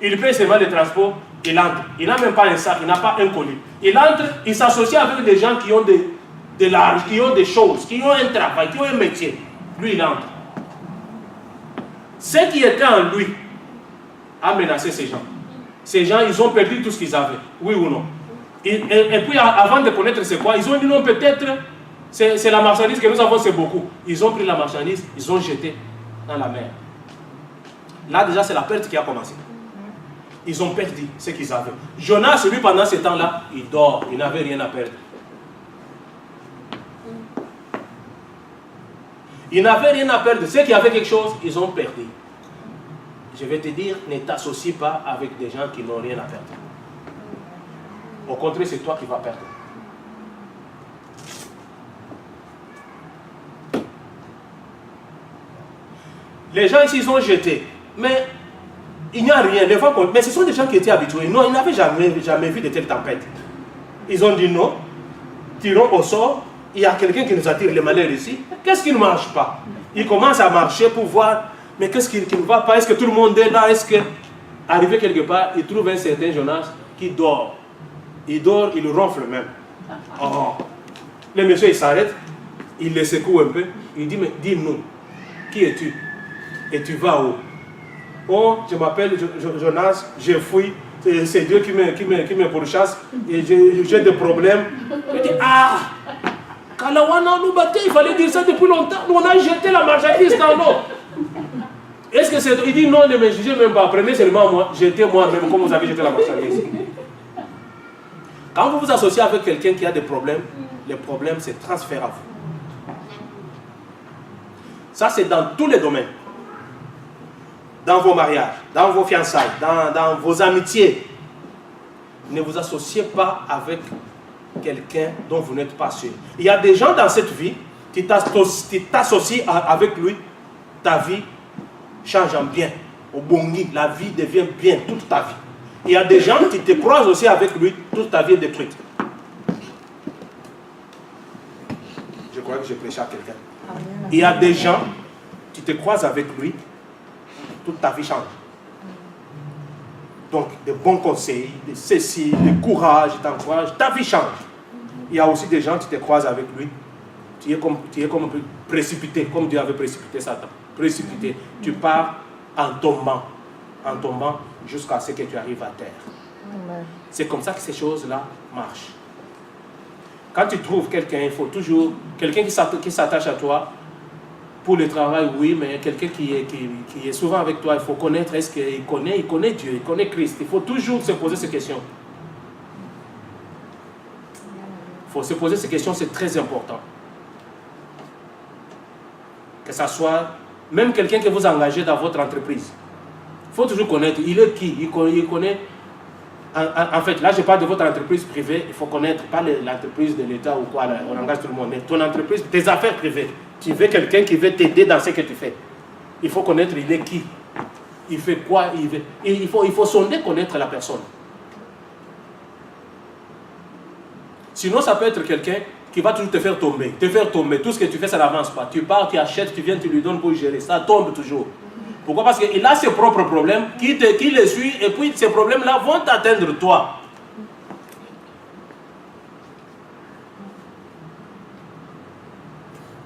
Speaker 1: Il paye seulement le transport, il entre. Il n'a même pas un sac, il n'a pas un colis. Il entre, il s'associe avec des gens qui ont de l'argent, qui ont des choses, qui ont un travail, qui ont un métier. Lui, il entre. Ce qui était en lui a menacé ces gens. Ces gens, ils ont perdu tout ce qu'ils avaient, oui ou non? Et puis, avant de connaître c'est quoi, ils ont dit non, peut-être, c'est la marchandise que nous avons, c'est beaucoup. Ils ont pris la marchandise, ils ont jeté dans la mer. Là, déjà, c'est la perte qui a commencé. Ils ont perdu ce qu'ils avaient. Jonas, lui, pendant ce temps-là, il dort, il n'avait rien à perdre. Ils n'avaient rien à perdre. Ceux qui avaient quelque chose, ils ont perdu. Je vais te dire, ne t'associe pas avec des gens qui n'ont rien à perdre. Au contraire, c'est toi qui vas perdre. Les gens ici, ils ont jeté. Mais il n'y a rien. Mais ce sont des gens qui étaient habitués. Non, ils n'avaient jamais vu de telles tempêtes. Ils ont dit non, tirons au sort. Il y a quelqu'un qui nous attire le malheur ici. Qu'est-ce qui ne marche pas? Ils commencent à marcher pour voir. Mais qu'est-ce qui ne va pas? Est-ce que tout le monde est là? Est-ce que... Arrivé quelque part, il trouve un certain Jonas qui dort. Il dort, il ronfle même. Oh. Le monsieur, il s'arrête, il le secoue un peu, il dit, mais dis-nous, qui es-tu? Et tu vas où? Oh, je m'appelle Jonas, je fuis, c'est Dieu qui me pourchasse, et j'ai des problèmes. Il dit, ah, Kalawana nous battait, il fallait dire ça depuis longtemps, nous on a jeté la marchandise dans l'eau. Est-ce que c'est... Il dit, non, ne me jugez même pas, prenez seulement moi, jetez moi-même comme vous avez jeté la marchandise. Quand vous vous associez avec quelqu'un qui a des problèmes, les problèmes se transfèrent à vous. Ça, c'est dans tous les domaines. Dans vos mariages, dans vos fiançailles, dans vos amitiés. Ne vous associez pas avec quelqu'un dont vous n'êtes pas sûr. Il y a des gens dans cette vie, tu t'associes avec lui, ta vie change en bien. Au bongi, la vie devient bien toute ta vie. Il y a des gens qui te croisent aussi avec lui, toute ta vie est détruite. Je crois que j'ai prêché à quelqu'un. Il y a des gens qui te croisent avec lui, toute ta vie change. Donc, de bons conseils, de ceci, de courage, t'encourage, ta vie change. Il y a aussi des gens qui te croisent avec lui, tu es comme précipité, comme Dieu avait précipité Satan. Précipité, tu pars en tombant jusqu'à ce que tu arrives à terre. C'est comme ça que ces choses-là marchent. Quand tu trouves quelqu'un, il faut toujours, quelqu'un qui s'attache à toi, pour le travail, oui, mais quelqu'un qui est souvent avec toi, il faut connaître, est-ce qu'il connaît Dieu, il connaît Christ. Il faut toujours se poser ces questions. Il faut se poser ces questions, c'est très important. Que ça soit, même quelqu'un que vous engagez dans votre entreprise. Il faut toujours connaître, il est qui, il connaît. En fait, là, je parle de votre entreprise privée, il faut connaître, pas l'entreprise de l'État ou quoi, on engage tout le monde, mais ton entreprise, tes affaires privées. Tu veux quelqu'un qui veut t'aider dans ce que tu fais. Il faut connaître, il est qui, il fait quoi, il faut sonder, connaître la personne. Sinon, ça peut être quelqu'un qui va toujours te faire tomber. Tout ce que tu fais, ça n'avance pas. Tu pars, tu achètes, tu viens, tu lui donnes pour gérer. Ça tombe toujours. Pourquoi? Parce qu'il a ses propres problèmes qui les suit et puis ces problèmes-là vont t'atteindre toi.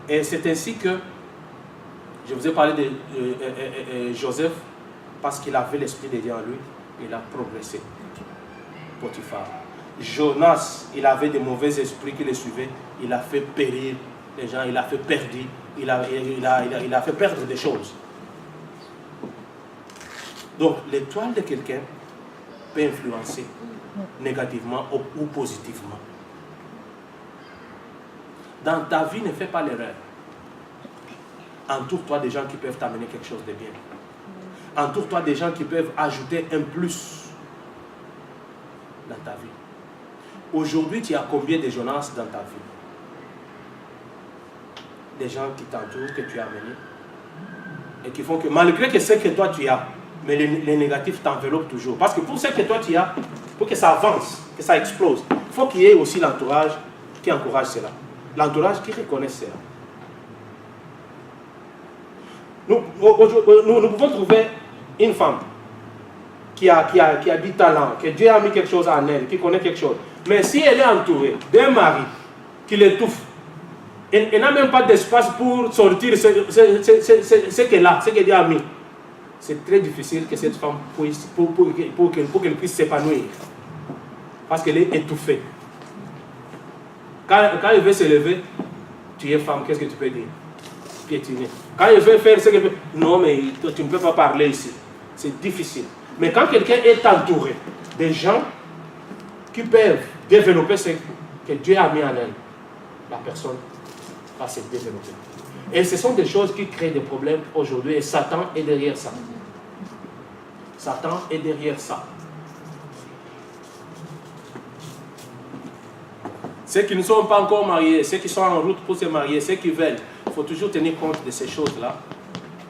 Speaker 1: Et c'est ainsi que je vous ai parlé de Joseph parce qu'il avait l'esprit de Dieu en lui. Il a progressé. Potiphar. Jonas, il avait de mauvais esprits qui le suivaient. Il a fait périr les gens, il a fait perdre. Il a fait perdre des choses. Donc, l'étoile de quelqu'un peut influencer négativement ou positivement. Dans ta vie, ne fais pas l'erreur. Entoure-toi des gens qui peuvent t'amener quelque chose de bien. Entoure-toi des gens qui peuvent ajouter un plus dans ta vie. Aujourd'hui, tu as combien de Jonas dans ta vie? Des gens qui t'entourent, que tu as amenés, et qui font que, malgré que ce que toi tu as, mais les négatifs t'enveloppent toujours. Parce que pour ce que toi tu as, pour que ça avance, que ça explose, il faut qu'il y ait aussi l'entourage qui encourage cela. L'entourage qui reconnaît cela. Nous pouvons trouver une femme qui a du talent, que Dieu a mis quelque chose en elle, qui connaît quelque chose. Mais si elle est entourée d'un mari qui l'étouffe, elle n'a même pas d'espace pour sortir ce qu'elle a, ce que Dieu a mis. C'est très difficile que cette femme puisse, pour qu'elle puisse s'épanouir. Parce qu'elle est étouffée. Quand elle veut se lever, tu es femme, qu'est-ce que tu peux dire? Piétiner. Quand elle veut faire ce qu'elle veut, non, mais tu ne peux pas parler ici. C'est difficile. Mais quand quelqu'un est entouré des gens qui peuvent développer ce que Dieu a mis en elle, la personne va se développer. Et ce sont des choses qui créent des problèmes aujourd'hui et Satan est derrière ça. Satan est derrière ça. Ceux qui ne sont pas encore mariés, ceux qui sont en route pour se marier, ceux qui veulent, il faut toujours tenir compte de ces choses-là.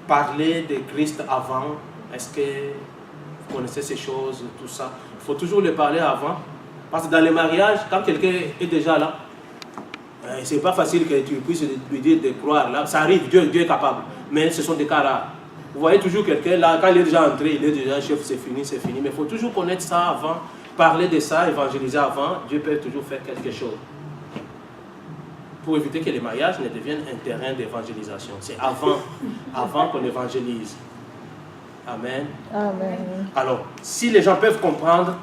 Speaker 1: Parler de Christ avant. Est-ce que vous connaissez ces choses, tout ça? Il faut toujours les parler avant. Parce que dans les mariages, quand quelqu'un est déjà là, c'est pas facile que tu puisses lui dire de croire là. Ça arrive, Dieu est capable. Mais ce sont des cas rares. Vous voyez toujours quelqu'un là, quand il est déjà entré, il est déjà chef, c'est fini, c'est fini. Mais il faut toujours connaître ça avant, parler de ça, évangéliser avant. Dieu peut toujours faire quelque chose. Pour éviter que les mariages ne deviennent un terrain d'évangélisation. C'est avant qu'on évangélise. Amen.
Speaker 2: Amen.
Speaker 1: Alors, si les gens peuvent comprendre,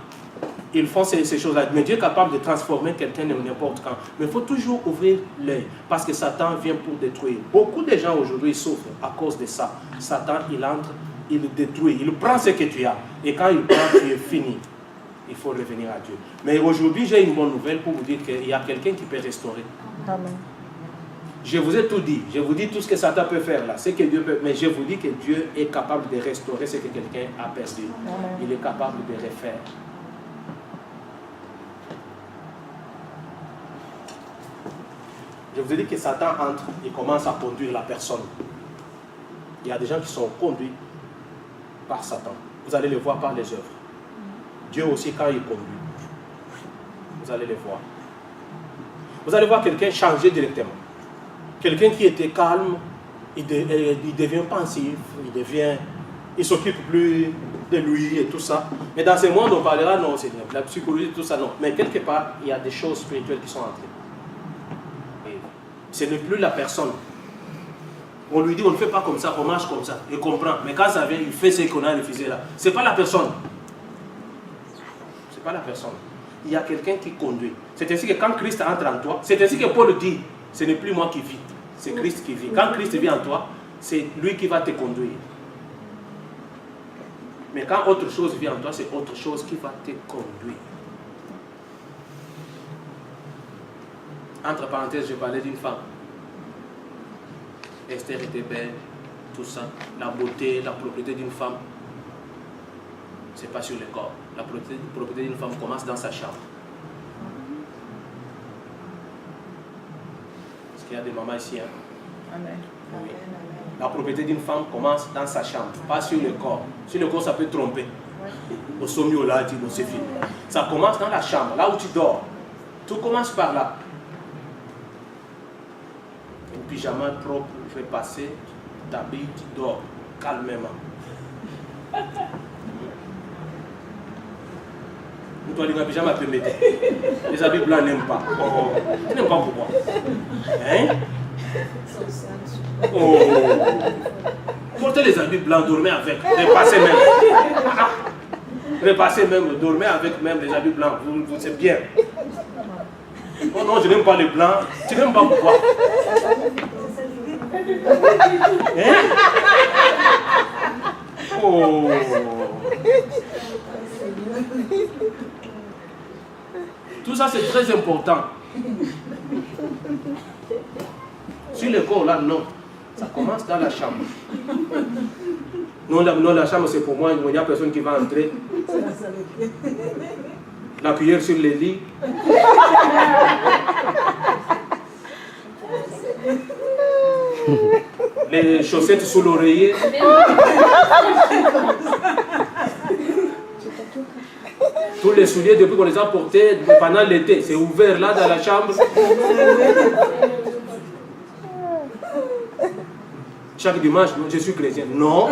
Speaker 1: ils font ces choses-là. Mais Dieu est capable de transformer quelqu'un n'importe quand. Mais il faut toujours ouvrir l'œil. Parce que Satan vient pour détruire. Beaucoup de gens aujourd'hui souffrent à cause de ça. Satan, il entre, il détruit, il prend ce que tu as. Et quand il prend, tu es fini. Il faut revenir à Dieu. Mais aujourd'hui, j'ai une bonne nouvelle pour vous dire qu'il y a quelqu'un qui peut restaurer.
Speaker 2: Amen.
Speaker 1: Je vous ai tout dit. Je vous dis tout ce que Satan peut faire là. Ce que Dieu peut. Mais je vous dis que Dieu est capable de restaurer ce que quelqu'un a perdu.
Speaker 2: Amen.
Speaker 1: Il est capable de refaire. Je vous ai dit que Satan entre et commence à conduire la personne. Il y a des gens qui sont conduits par Satan. Vous allez le voir par les œuvres. Dieu aussi, quand il conduit, vous allez le voir. Vous allez voir quelqu'un changer directement. Quelqu'un qui était calme, il devient pensif, il ne s'occupe plus de lui et tout ça. Mais dans ce monde, on parlera, non, c'est la psychologie, tout ça, non. Mais quelque part, il y a des choses spirituelles qui sont entrées. Et ce n'est plus la personne. On lui dit, on ne fait pas comme ça, on marche comme ça. Il comprend. Mais quand ça vient, il fait ce qu'on a refusé là. Ce n'est pas la personne. Ce n'est pas la personne. Il y a quelqu'un qui conduit. C'est ainsi que quand Christ entre en toi, c'est ainsi que Paul dit, ce n'est plus moi qui vis, c'est Christ qui vit. Quand Christ vit en toi, c'est lui qui va te conduire. Mais quand autre chose vient en toi, c'est autre chose qui va te conduire. Entre parenthèses, je parlais d'une femme. Esther était belle, tout ça. La beauté, la propriété d'une femme, c'est pas sur le corps. La propriété d'une femme commence dans sa chambre. Est-ce qu'il y a des mamans ici? Hein?
Speaker 2: Amen.
Speaker 1: Oui. La propriété d'une femme commence dans sa chambre, pas sur le corps. Sur le corps, ça peut tromper. Au sommet, au là, c'est fini. Ça commence dans la chambre, là où tu dors. Tout commence par là. Un pyjama propre, tu fais passer, tu t'habilles, tu dors calmement. Nous, toi, les pyjamas peuvent mettre. Les habits blancs n'aiment pas. Oh, ils n'aiment pas pourquoi. Hein? Oh. Portez les habits blancs, dormez avec. Repassez même. Repassez même, dormez avec même les habits blancs. Vous c'est bien. Oh non, je n'aime pas les blancs. Tu n'aimes pas pourquoi? Hein? Oh. Tout ça, c'est très important. Sur le corps, là, non. Ça commence dans la chambre. Non, la chambre, c'est pour moi. Il n'y a personne qui va entrer. La cuillère sur le lit. Les chaussettes sous l'oreiller. Tous les souliers, depuis qu'on les a portés pendant l'été, c'est ouvert là dans la chambre. Chaque dimanche, je suis chrétien. Non.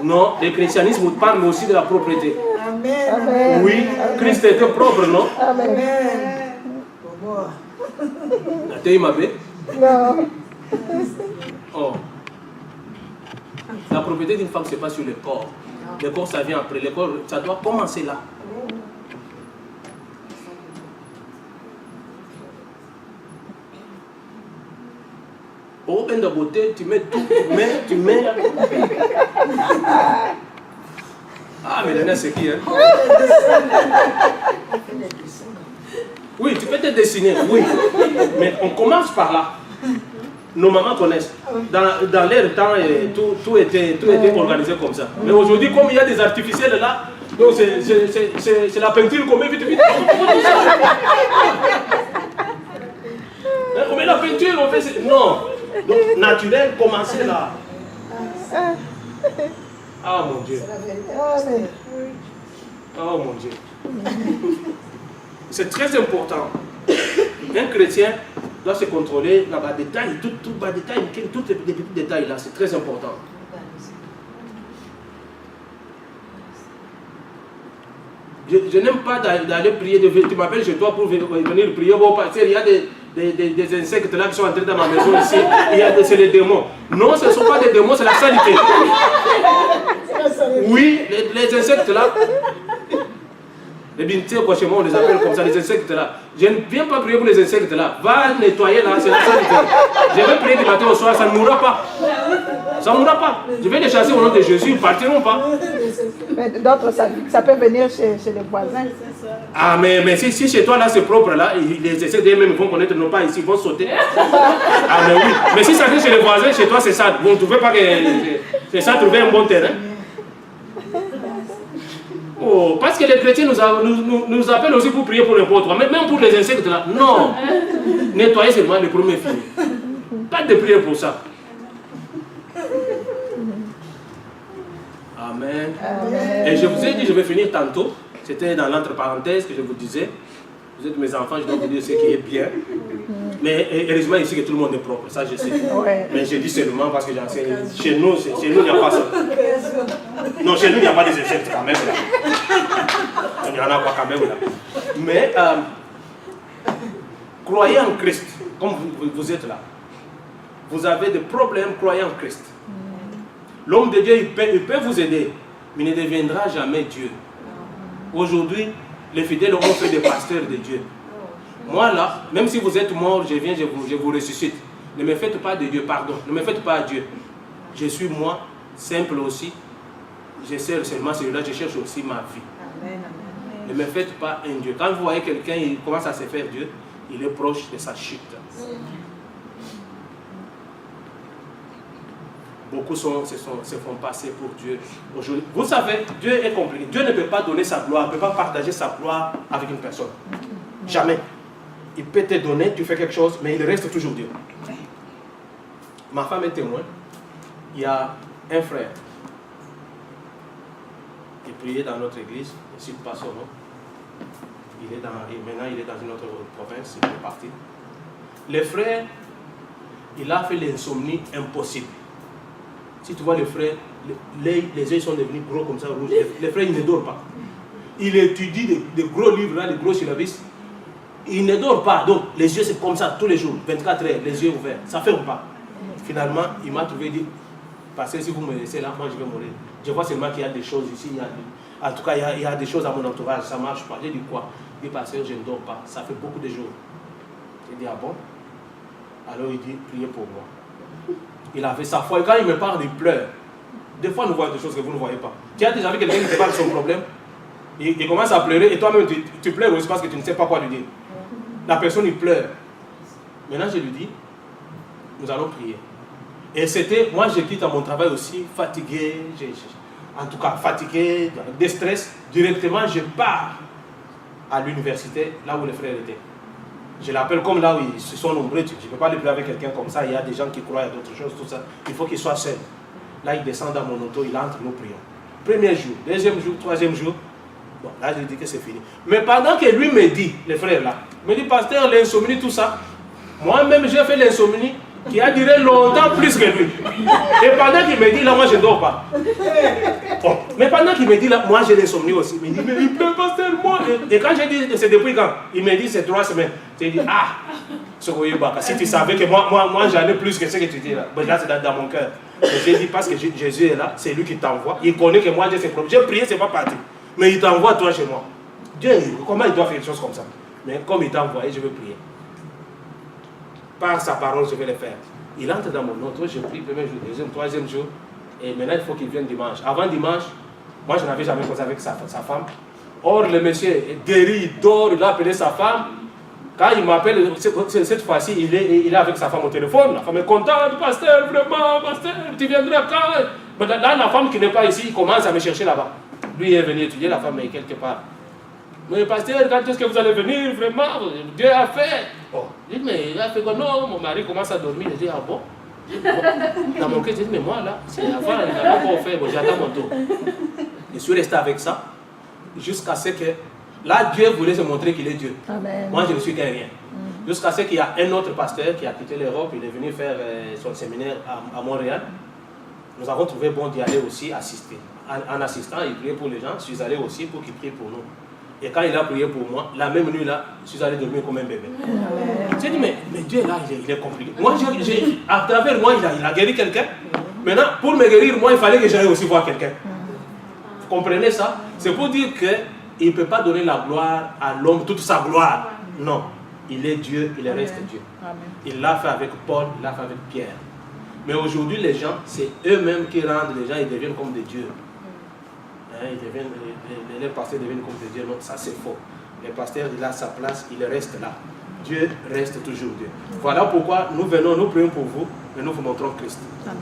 Speaker 1: Non, le christianisme parle aussi de la propreté.
Speaker 2: Amen.
Speaker 1: Oui, Christ était propre, non?
Speaker 2: Amen.
Speaker 1: T'es imabé?
Speaker 2: Non.
Speaker 1: Oh. La propriété d'une femme, ce n'est pas sur le corps. Le corps, ça vient après. Le corps, ça doit commencer là. Au bain de beauté, tu mets tout, tu mets. Ah, mais Daniel, c'est qui, hein? Oui, tu peux te dessiner, oui. Mais on commence par là. Nos mamans connaissent. Dans leur temps, tout était organisé comme ça. Mais aujourd'hui, comme il y a des artificiels là, donc c'est la peinture qu'on met vite vite. On met la peinture, on fait... Non. Donc, naturel, commencez là. Ah mon Dieu. Oh mon Dieu. C'est très important. Un chrétien, doit se contrôler dans le détail, tout le détail, tous les petits détails là, c'est très important. Je n'aime pas d'aller prier, tu m'appelles chez toi pour venir prier. Bon, il y a des insectes là qui sont entrés dans ma maison ici, c'est les démons. Non, ce ne sont pas des démons, c'est la saleté. Oui, les insectes là, les bintiers, quoi, chez moi, on les appelle comme ça, les insectes là. Je ne viens pas prier pour les insectes là. Va nettoyer là, c'est la saleté. Je vais prier du matin au soir, ça ne mourra pas. Ça ne mourra pas. Je vais les chasser au nom de Jésus, ils ne partiront pas.
Speaker 2: Mais d'autres, ça peut venir chez les voisins.
Speaker 1: Ah, mais si chez toi là c'est propre là, les insectes même vont connaître non pas ici, ils vont sauter. Ah, mais oui. Mais si ça vient chez les voisins, chez toi c'est ça. Vous ne trouvez pas que c'est ça, trouver un bon terrain. Oh, parce que les chrétiens nous appellent aussi pour prier pour n'importe quoi, même pour les insectes là. Non. Nettoyer seulement les premiers films. Pas de prière pour ça. Amen. Amen. Et je vous ai dit, je vais finir tantôt. C'était dans l'entre-parenthèse que je vous disais. Vous êtes mes enfants, je dois vous dire ce qui est bien. Mais heureusement ici que tout le monde est propre, ça je sais. Ouais. Mais je dis seulement parce que j'enseigne. Chez nous, il n'y a pas ça. Non, chez nous, il n'y a pas des insectes quand même là. Il n'y en a pas quand même là. Mais croyez en Christ, comme vous êtes là. Vous avez des problèmes, croyez en Christ. L'homme de Dieu, il peut vous aider, mais il ne deviendra jamais Dieu. Aujourd'hui, les fidèles ont fait des pasteurs de Dieu. Moi là, même si vous êtes mort, je viens, je vous ressuscite. Ne me faites pas de Dieu, pardon. Ne me faites pas à Dieu. Je suis moi, simple aussi. Je sers seulement celui-là, je cherche aussi ma vie. Amen. Ne me faites pas un Dieu. Quand vous voyez quelqu'un, il commence à se faire Dieu, il est proche de sa chute. Beaucoup se font passer pour Dieu aujourd'hui. Vous savez, Dieu est compliqué. Dieu ne peut pas donner sa gloire, ne peut pas partager sa gloire avec une personne. Jamais. Il peut te donner, tu fais quelque chose, mais il reste toujours Dieu. Ma femme est témoin. Il y a un frère qui priait dans notre église, je ne cite pas son nom. Maintenant, il est dans une autre province, il est parti. Le frère, il a fait l'insomnie impossible. Si tu vois le frère, les yeux sont devenus gros comme ça, rouges. Le frère, il ne dort pas. Il étudie des gros livres, là, des gros syllabus. Il ne dort pas. Donc, les yeux, c'est comme ça, tous les jours, 24 heures, les yeux ouverts. Ça ne ferme pas. Finalement, il m'a trouvé dit, parce que si vous me laissez là, moi, je vais mourir. Je vois seulement qu'il y a des choses ici. En tout cas, il y a des choses à mon entourage. Ça ne marche pas. J'ai dit quoi? Il dit, pasteur, je ne dors pas. Ça fait beaucoup de jours. J'ai dit, ah bon? Alors, il dit, priez pour moi. Il avait sa foi. Et quand il me parle, il pleure. Des fois, nous voyons des choses que vous ne voyez pas. Tu as déjà vu quelqu'un qui te parle de son problème? Il commence à pleurer et toi-même, tu pleures aussi parce que tu ne sais pas quoi lui dire. La personne, il pleure. Maintenant, je lui dis, nous allons prier. Et c'était, moi, je quitte à mon travail aussi, fatigué, en tout cas fatigué, des stress. Directement, je pars à l'université, là où les frères étaient. Je l'appelle comme là où ils se sont nombreux. Je ne peux pas aller prier avec quelqu'un comme ça. Il y a des gens qui croient à d'autres choses, tout ça. Il faut qu'il soit seul. Là, il descend dans mon auto, il entre, nous prions. Premier jour, deuxième jour, troisième jour. Bon, là, je lui dis que c'est fini. Mais pendant que lui me dit, les frères là, me dit, pasteur, l'insomnie, tout ça. Moi-même, j'ai fait l'insomnie qui a duré longtemps plus que lui. Et pendant qu'il me dit, là, moi, je ne dors pas. Bon, mais pendant qu'il me dit, là, moi, j'ai l'insomnie aussi. Il me dit, mais il pleut, pasteur, moi. Et quand j'ai dit, c'est depuis quand? Il me dit, c'est 3 semaines. J'ai dit, ah, si tu savais que moi j'en ai plus que ce que tu dis là. Ben là, c'est dans mon cœur. J'ai dit, parce que Jésus est là, c'est lui qui t'envoie. Il connaît que moi, j'ai ses problèmes. J'ai prié, c'est pas parti. Mais il t'envoie toi chez moi. Dieu, comment il doit faire des choses comme ça? Mais comme il t'a envoyé, je vais prier. Par sa parole, je vais le faire. Il entre dans mon auto, je prie, premier jour, deuxième, troisième jour. Et maintenant, il faut qu'il vienne dimanche. Avant dimanche, moi, je n'avais jamais causé avec sa femme. Or, le monsieur est guéri, il dort, il a appelé sa femme. Quand il m'appelle, cette fois-ci, il est avec sa femme au téléphone. La femme est contente, pasteur, vraiment, pasteur, tu viendras quand? Mais là, la femme qui n'est pas ici, il commence à me chercher là-bas. Lui est venu étudier, la femme est quelque part. Mais pasteur, quand est-ce que vous allez venir? Vraiment, Dieu a fait. Oh. Je dis, mais il a fait quoi? Non, mon mari commence à dormir. Je dis, ah bon? Dans mon cœur, je dis, mais moi là, c'est avant, il n'a pas encore fait, bon, j'attends mon tour. Je suis resté avec ça, jusqu'à ce que, là, Dieu voulait se montrer qu'il est Dieu. Amen. Moi, je ne suis qu'un rien. Jusqu'à ce qu'il y a un autre pasteur qui a quitté l'Europe, il est venu faire son séminaire à Montréal. Nous avons trouvé bon d'y aller aussi assister. En assistant, il priait pour les gens, je suis allé aussi pour qu'il prie pour nous. Et quand il a prié pour moi, la même nuit là, je suis allé dormir comme un bébé. J'ai dit, mais Dieu là, il est compliqué. Moi, à travers moi, il a guéri quelqu'un. Maintenant, pour me guérir, moi, il fallait que j'aille aussi voir quelqu'un. Vous comprenez ça? C'est pour dire qu'il ne peut pas donner la gloire à l'homme, toute sa gloire. Non, il est Dieu, il reste Dieu. Il l'a fait avec Paul, il l'a fait avec Pierre. Mais aujourd'hui, les gens, c'est eux-mêmes qui rendent les gens, ils deviennent comme des dieux. Les pasteurs deviennent comme des dieux. Non, ça c'est faux. Le pasteur, il a sa place, il reste là. Dieu reste toujours Dieu. Voilà pourquoi nous venons, nous prions pour vous, mais nous vous montrons Christ. Amen.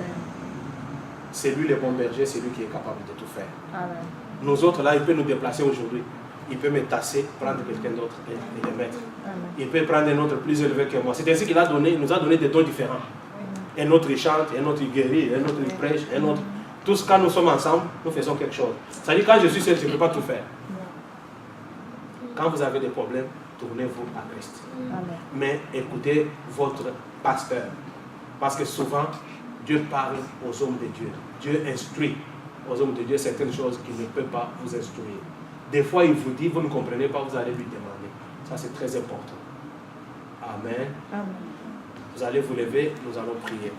Speaker 1: C'est lui le bon berger, c'est lui qui est capable de tout faire. Amen. Nous autres là, il peut nous déplacer aujourd'hui. Il peut me tasser, prendre quelqu'un d'autre et le mettre. Amen. Il peut prendre un autre plus élevé que moi. C'est ainsi qu'il nous a donné des dons différents. Un autre il chante, un autre il guérit, un autre il prêche, un autre. Tous quand nous sommes ensemble, nous faisons quelque chose. C'est-à-dire quand je suis seul, je ne peux pas tout faire. Quand vous avez des problèmes, tournez-vous à Christ. Amen. Mais écoutez votre pasteur. Parce que souvent, Dieu parle aux hommes de Dieu. Dieu instruit aux hommes de Dieu certaines choses qu'il ne peut pas vous instruire. Des fois, il vous dit, vous ne comprenez pas, vous allez lui demander. Ça, c'est très important. Amen. Amen. Vous allez vous lever, nous allons prier.